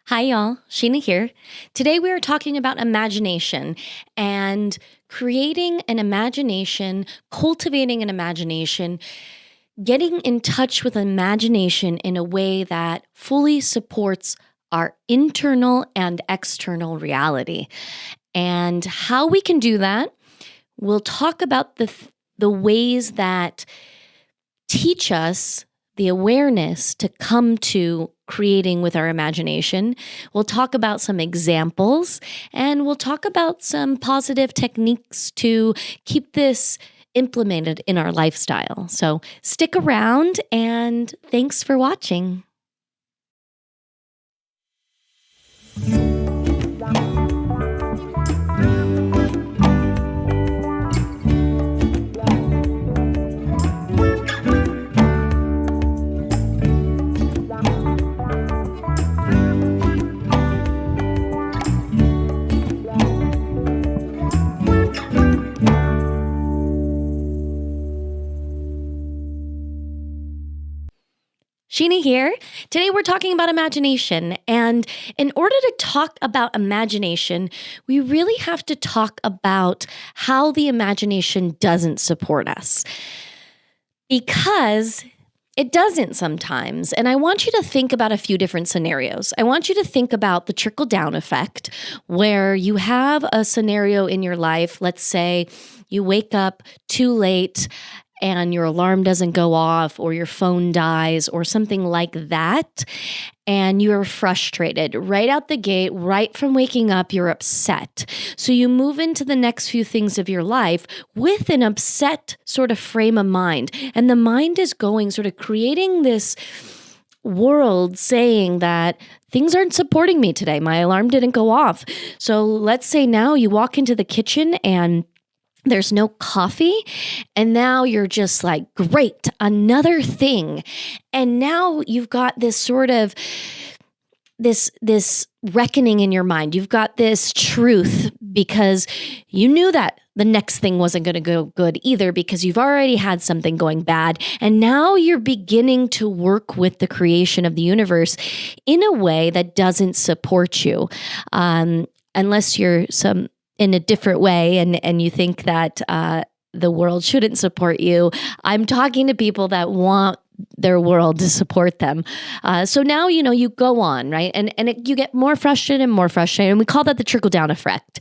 Hi, y'all. Sheena here. Today we are talking about imagination and creating an imagination, cultivating an imagination, getting in touch with imagination in a way that fully supports our internal and external reality. And how we can do that, we'll talk about the ways that teach us the awareness to come to creating with our imagination. We'll talk about some examples and we'll talk about some positive techniques to keep this implemented in our lifestyle. So stick around and thanks for watching. Sheena here. Today we're talking about imagination. And in order to talk about imagination, we really have to talk about how the imagination doesn't support us. Because it doesn't sometimes. And I want you to think about a few different scenarios. I want you to think about the trickle-down effect, where you have a scenario in your life. Let's say you wake up too late and your alarm doesn't go off, or your phone dies, or something like that, and you're frustrated right out the gate, right from waking up, you're upset. So you move into the next few things of your life with an upset sort of frame of mind, and the mind is going sort of creating this world saying that things aren't supporting me today. My alarm didn't go off. So let's say now you walk into the kitchen and there's no coffee, and now you're just like, great, another thing. And now you've got this sort of this reckoning in your mind. You've got this truth because you knew that the next thing wasn't going to go good either, because you've already had something going bad. And now you're beginning to work with the creation of the universe in a way that doesn't support you, unless you're in a different way and you think that the world shouldn't support you. I'm talking to people that want their world to support them. So now, you go on, right? And you get more frustrated and more frustrated. And we call that the trickle-down effect.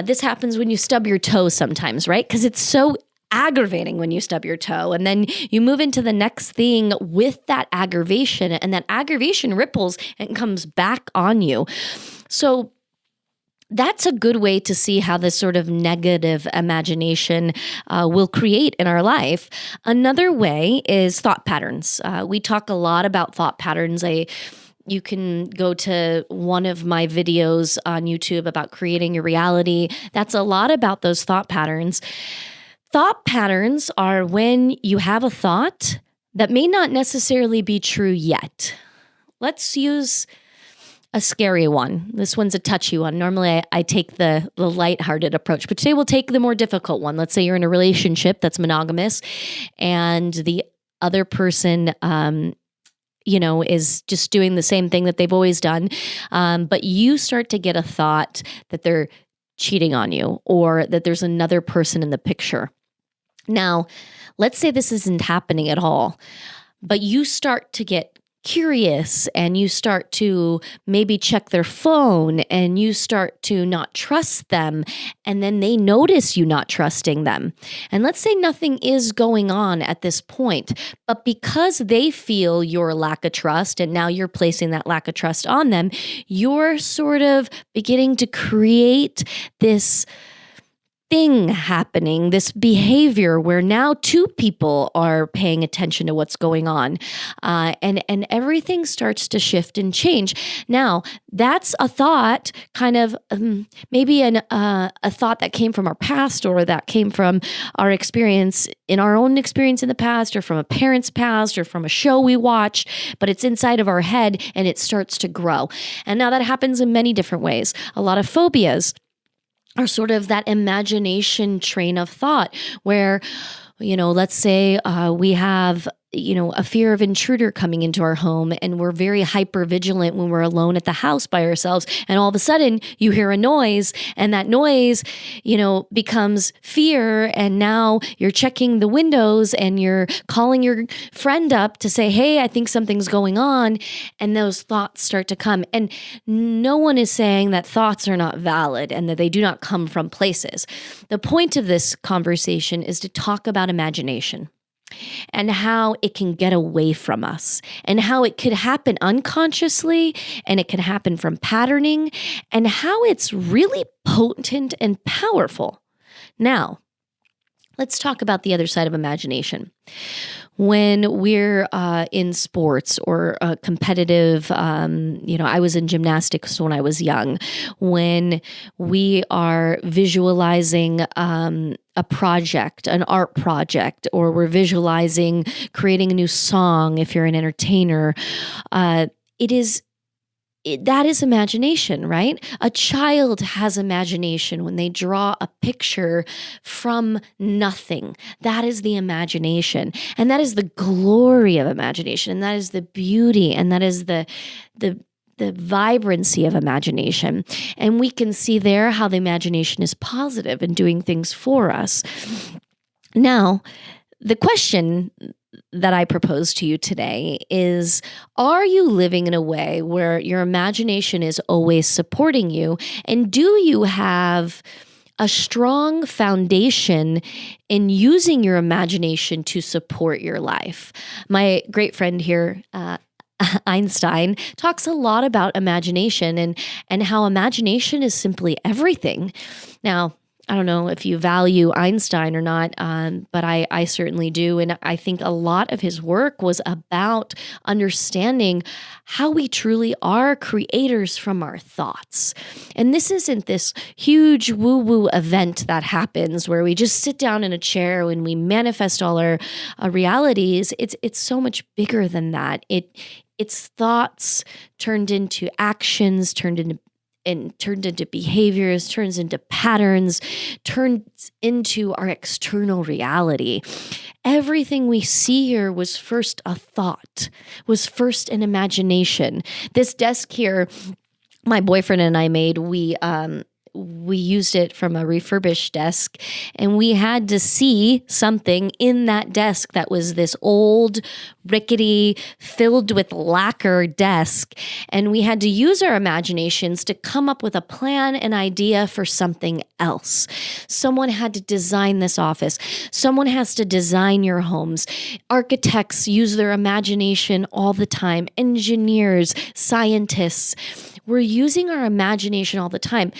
This happens when you stub your toe sometimes, right? Because it's so aggravating when you stub your toe, and then you move into the next thing with that aggravation, and that aggravation ripples and comes back on you. So that's a good way to see how this sort of negative imagination will create in our life. Another way is thought patterns. We talk a lot about thought patterns. You can go to one of my videos on YouTube about creating your reality. That's a lot about those thought patterns. Thought patterns are when you have a thought that may not necessarily be true yet. Let's use a scary one. This one's a touchy one. Normally I take the lighthearted approach, but today we'll take the more difficult one. Let's say you're in a relationship that's monogamous and the other person, is just doing the same thing that they've always done. But you start to get a thought that they're cheating on you, or that there's another person in the picture. Now, let's say this isn't happening at all, but you start to get curious and you start to maybe check their phone and you start to not trust them, and then they notice you not trusting them. And let's say nothing is going on at this point, but because they feel your lack of trust and now you're placing that lack of trust on them, you're sort of beginning to create this thing happening, this behavior where now two people are paying attention to what's going on, and everything starts to shift and change. Now, that's a thought, kind of maybe a thought that came from our past, or that came from our experience in our own experience in the past, or from a parent's past, or from a show we watched, but it's inside of our head and it starts to grow. And now that happens in many different ways. A lot of phobias are sort of that imagination train of thought where, let's say we have a fear of intruder coming into our home, and we're very hyper vigilant when we're alone at the house by ourselves. And all of a sudden you hear a noise, and that noise, becomes fear. And now you're checking the windows and you're calling your friend up to say, hey, I think something's going on. And those thoughts start to come. And no one is saying that thoughts are not valid and that they do not come from places. The point of this conversation is to talk about imagination and how it can get away from us, and how it could happen unconsciously, and it can happen from patterning, and how it's really potent and powerful. Now, let's talk about the other side of imagination. When we're in sports or competitive, I was in gymnastics when I was young. When we are visualizing a project, an art project, or we're visualizing creating a new song, if you're an entertainer, that is imagination, right? A child has imagination when they draw a picture from nothing. That is the imagination. And that is the glory of imagination. And that is the beauty. And that is the vibrancy of imagination. And we can see there how the imagination is positive and doing things for us. Now, the question that I propose to you today is, are you living in a way where your imagination is always supporting you? And do you have a strong foundation in using your imagination to support your life? My great friend here, Einstein, talks a lot about imagination and how imagination is simply everything. Now, I don't know if you value Einstein or not, but I certainly do. And I think a lot of his work was about understanding how we truly are creators from our thoughts. And this isn't this huge woo-woo event that happens where we just sit down in a chair and we manifest all our realities. It's so much bigger than that. It's thoughts turned into actions, turned into behaviors, turns into patterns, turns into our external reality. Everything we see here was first a thought, was first an imagination. This desk here, my boyfriend and I made, we used it from a refurbished desk, and we had to see something in that desk that was this old, rickety, filled with lacquer desk. And we had to use our imaginations to come up with a plan, an idea for something else. Someone had to design this office. Someone has to design your homes. Architects use their imagination all the time. Engineers, scientists. We're using our imagination all the time.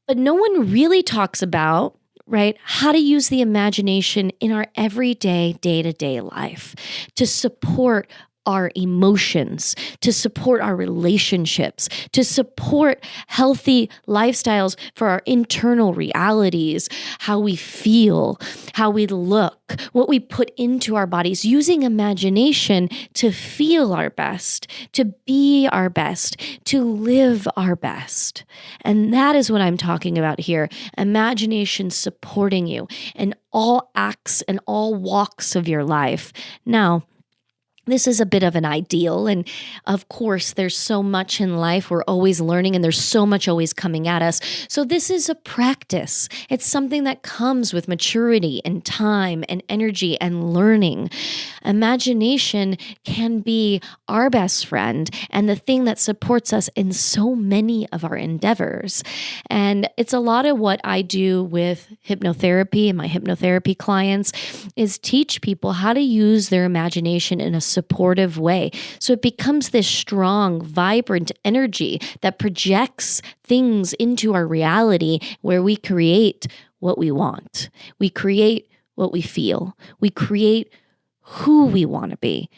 But no one really talks about, right, how to use the imagination in our everyday, day-to-day life to support our emotions, to support our relationships, to support healthy lifestyles for our internal realities, how we feel, how we look, what we put into our bodies, using imagination to feel our best, to be our best, to live our best. And that is what I'm talking about here. Imagination supporting you in all acts and all walks of your life. Now, this is a bit of an ideal. And of course, there's so much in life. We're always learning, and there's so much always coming at us. So this is a practice. It's something that comes with maturity and time and energy and learning. Imagination can be our best friend and the thing that supports us in so many of our endeavors. And it's a lot of what I do with hypnotherapy and my hypnotherapy clients is teach people how to use their imagination in a supportive way. So it becomes this strong, vibrant energy that projects things into our reality where we create what we want. We create what we feel. We create who we want to be.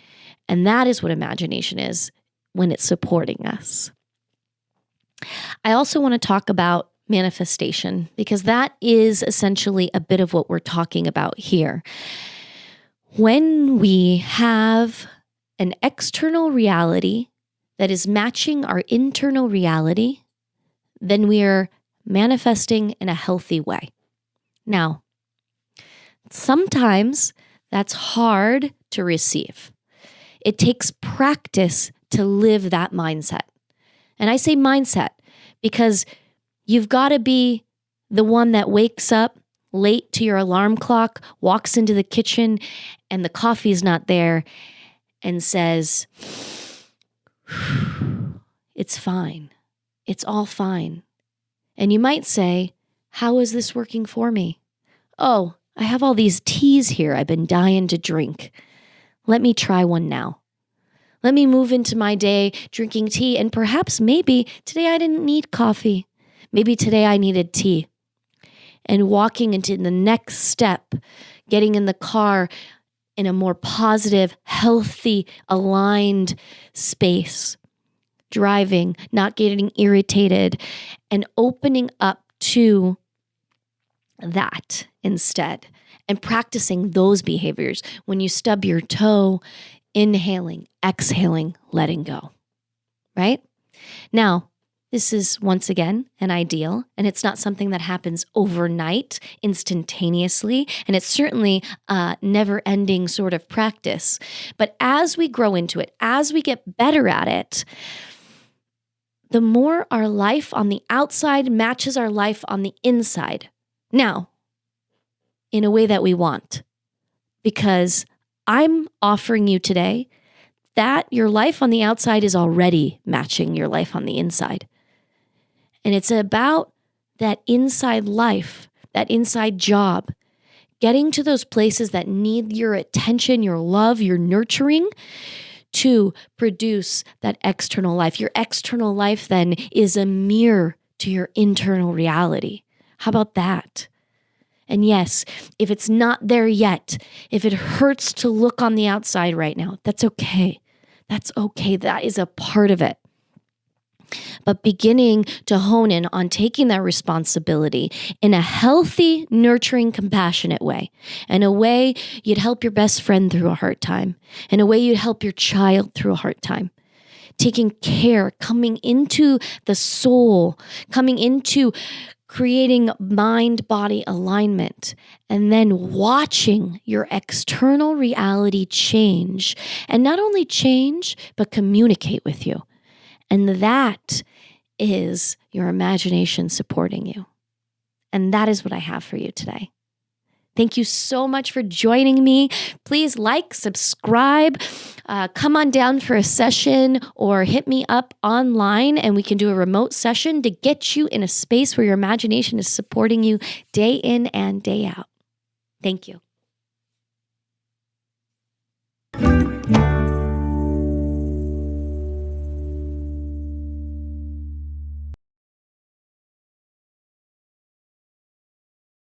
And that is what imagination is when it's supporting us. I also want to talk about manifestation because that is essentially a bit of what we're talking about here. When we have an external reality that is matching our internal reality, then we are manifesting in a healthy way. Now, sometimes that's hard to receive. It takes practice to live that mindset. And I say mindset because you've got to be the one that wakes up late to your alarm clock, walks into the kitchen, and the coffee's not there, and says, it's fine. It's all fine. And you might say, how is this working for me? Oh, I have all these teas here I've been dying to drink. Let me try one now. Let me move into my day drinking tea, and perhaps maybe today I didn't need coffee. Maybe today I needed tea. And walking into the next step, getting in the car in a more positive, healthy, aligned space, driving, not getting irritated, and opening up to that instead, and practicing those behaviors. When you stub your toe, inhaling, exhaling, letting go, right? Now, this is once again an ideal, and it's not something that happens overnight, instantaneously, and it's certainly a never-ending sort of practice. But as we grow into it, as we get better at it, the more our life on the outside matches our life on the inside. Now, in a way that we want, because I'm offering you today that your life on the outside is already matching your life on the inside. And it's about that inside life, that inside job, getting to those places that need your attention, your love, your nurturing to produce that external life. Your external life then is a mirror to your internal reality. How about that? And yes, if it's not there yet, if it hurts to look on the outside right now, that's okay. That's okay. That is a part of it. But beginning to hone in on taking that responsibility in a healthy, nurturing, compassionate way, in a way you'd help your best friend through a hard time, in a way you'd help your child through a hard time. Taking care, coming into the soul, coming into creating mind-body alignment, and then watching your external reality change, and not only change, but communicate with you. And that is your imagination supporting you. And that is what I have for you today. Thank you so much for joining me. Please like, subscribe, come on down for a session, or hit me up online and we can do a remote session to get you in a space where your imagination is supporting you day in and day out. Thank you.